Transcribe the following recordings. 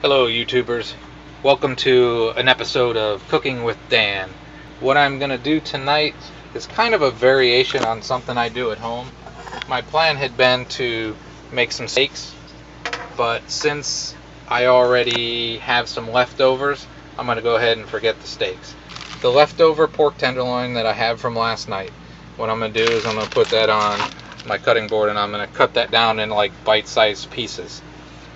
Hello YouTubers, welcome to an episode of Cooking with Dan. What I'm going to do tonight is kind of a variation on something I do at home. My plan had been to make some steaks, but since I already have some leftovers, I'm going to go ahead and forget the steaks. The leftover pork tenderloin that I have from last night, what I'm going to do is I'm going to put that on my cutting board and I'm going to cut that down in like bite-sized pieces.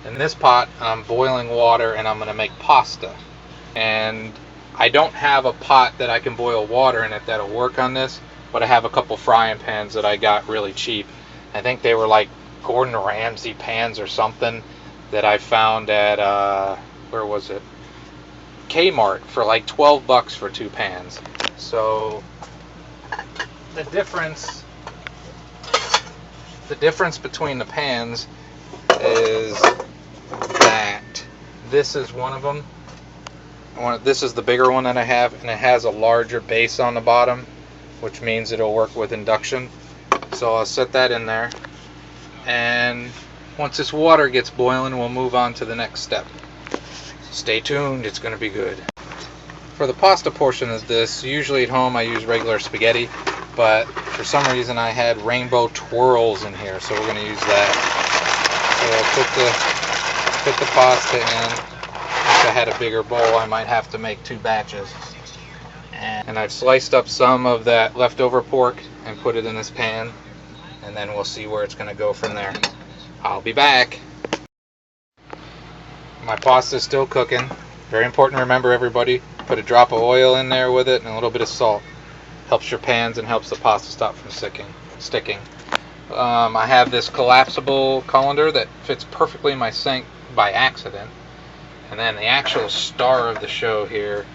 In this pot, I'm boiling water and I'm going to make pasta. And I don't have a pot that I can boil water in it that'll work on this, but I have a couple frying pans that I got really cheap. I think they were like Gordon Ramsay pans or something that I found at, where was it? Kmart for like 12 bucks for 2 pans. So the difference between the pans is that this is one of them. This is the bigger one that I have, and it has a larger base on the bottom, which means it'll work with induction. So I'll set that in there, and once this water gets boiling, we'll move on to the next step. Stay tuned, it's going to be good. For the pasta portion of this, usually at home I use regular spaghetti, but for some reason I had rainbow twirls in here, so we're going to use that. So I'll put the pasta in. If I had a bigger bowl, I might have to make 2 batches. And I've sliced up some of that leftover pork and put it in this pan, and then we'll see where it's going to go from there. I'll be back. My pasta is still cooking. Very important to remember, everybody. Put a drop of oil in there with it and a little bit of salt. Helps your pans and helps the pasta stop from sticking. I have this collapsible colander that fits perfectly in my sink by accident. And then the actual star of the show here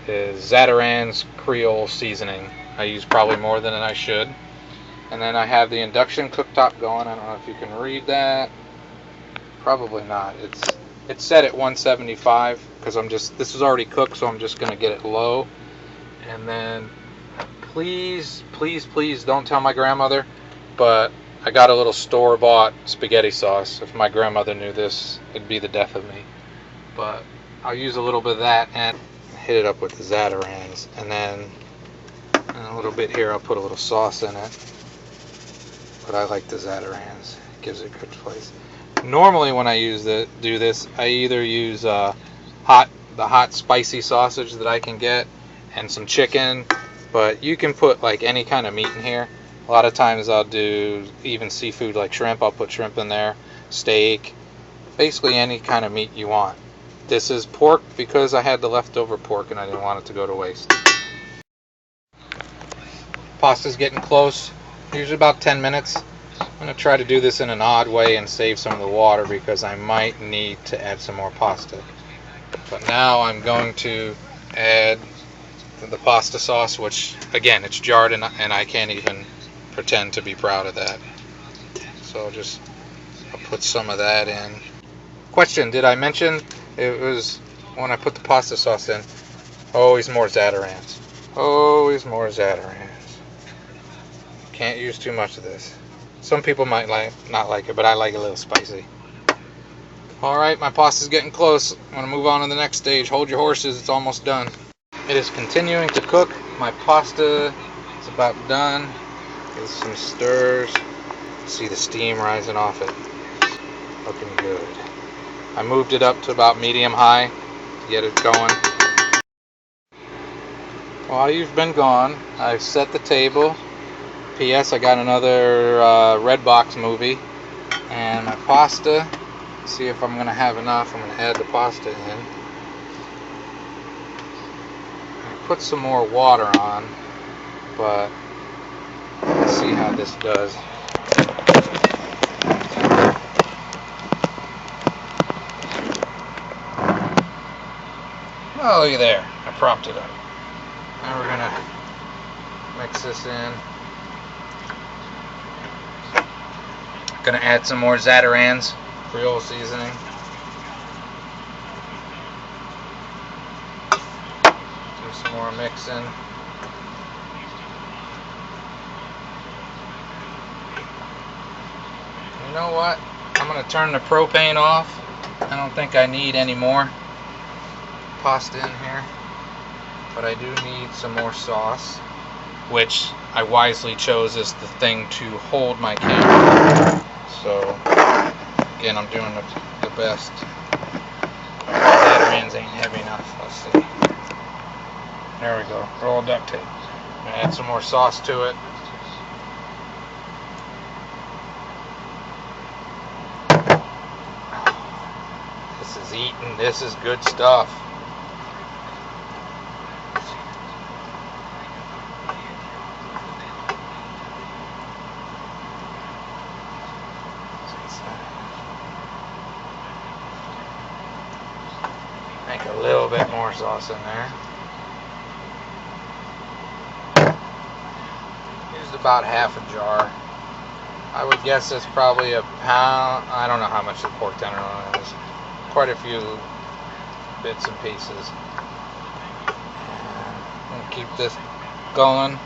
is Zatarain's Creole seasoning. I use probably more than I should. And then I have the induction cooktop going. I don't know if you can read that. Probably not. It's set at 175 because this is already cooked, so I'm just going to get it low. And then please don't tell my grandmother, but I got a little store-bought spaghetti sauce. If my grandmother knew this, it'd be the death of me. But I'll use a little bit of that and hit it up with the Zatarain's. And then a little bit here, I'll put a little sauce in it. But I like the Zatarain's. It gives it good flavor. Normally when I do this, I either use the hot spicy sausage that I can get and some chicken. But you can put like any kind of meat in here. A lot of times I'll do even seafood like shrimp. I'll put shrimp in there, steak, basically any kind of meat you want. This is pork because I had the leftover pork and I didn't want it to go to waste. Pasta's getting close, usually about 10 minutes. I'm going to try to do this in an odd way and save some of the water because I might need to add some more pasta. But now I'm going to add the pasta sauce, which again, it's jarred and I can't even pretend to be proud of that. So I'll put some of that in. Question, did I mention it was when I put the pasta sauce in, always more Zatarain's. Always more Zatarain's. Can't use too much of this. Some people might not like it, but I like it a little spicy. Alright, my pasta's getting close. I'm going to move on to the next stage. Hold your horses, it's almost done. It is continuing to cook. My pasta is about done. Give some stirs. See the steam rising off it. Looking good. I moved it up to about medium-high to get it going. While you've been gone, I've set the table. P.S. I got another Redbox movie. And my pasta, see if I'm going to have enough. I'm going to add the pasta in. Put some more water on, but let's see how this does. Oh, look at there. I propped it up. Now we're going to mix this in. Going to add some more Zatarain's Creole seasoning. Do some more mixing. You know what? I'm going to turn the propane off and I don't think I need any more pasta in here, but I do need some more sauce, which I wisely chose as the thing to hold my camera. So again, I'm doing the best. Zatarans ain't heavy enough. Let's see. There we go. Roll duct tape. Add some more sauce to it. This is eating. This is good stuff. Make a little bit more sauce in there. Used about half a jar. I would guess it's probably a pound. I don't know how much the pork tenderloin is. Quite a few bits and pieces. I'm gonna keep this going.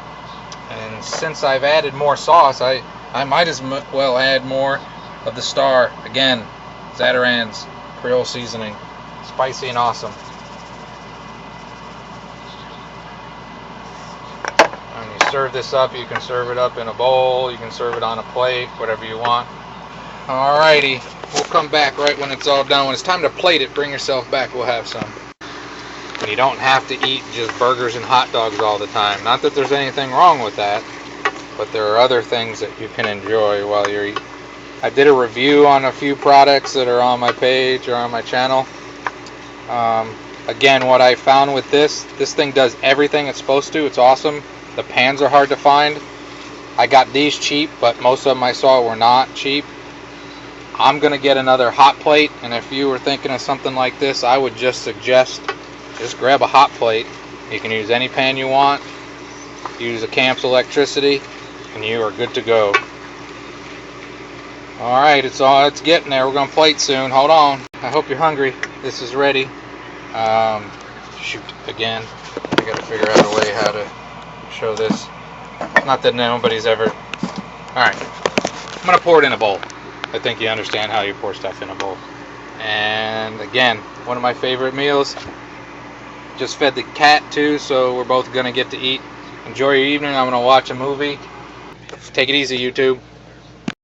And since I've added more sauce, I might as well add more of the star. Again, Zatarans Creole seasoning. Spicy and awesome. When you serve this up, you can serve it up in a bowl, you can serve it on a plate, whatever you want. Alrighty, we'll come back right when it's all done. When it's time to plate it, bring yourself back, we'll have some. And you don't have to eat just burgers and hot dogs all the time. Not that there's anything wrong with that, but there are other things that you can enjoy while you're eating. I did a review on a few products that are on my page or on my channel. Again, what I found with this thing does everything it's supposed to. It's awesome. The pans are hard to find. I got these cheap, but most of them I saw were not cheap. I'm gonna get another hot plate, and if you were thinking of something like this, I would just suggest just grab a hot plate. You can use any pan you want, use a Camp's electricity, and you are good to go. Alright, it's getting there. We're gonna plate soon. Hold on. I hope you're hungry. This is ready. Shoot, again. I gotta figure out a way how to show this. Not that nobody's ever... Alright. I'm gonna pour it in a bowl. I think you understand how you pour stuff in a bowl. And again, one of my favorite meals. Just fed the cat too, so we're both gonna get to eat. Enjoy your evening. I'm gonna watch a movie. Take it easy, YouTube.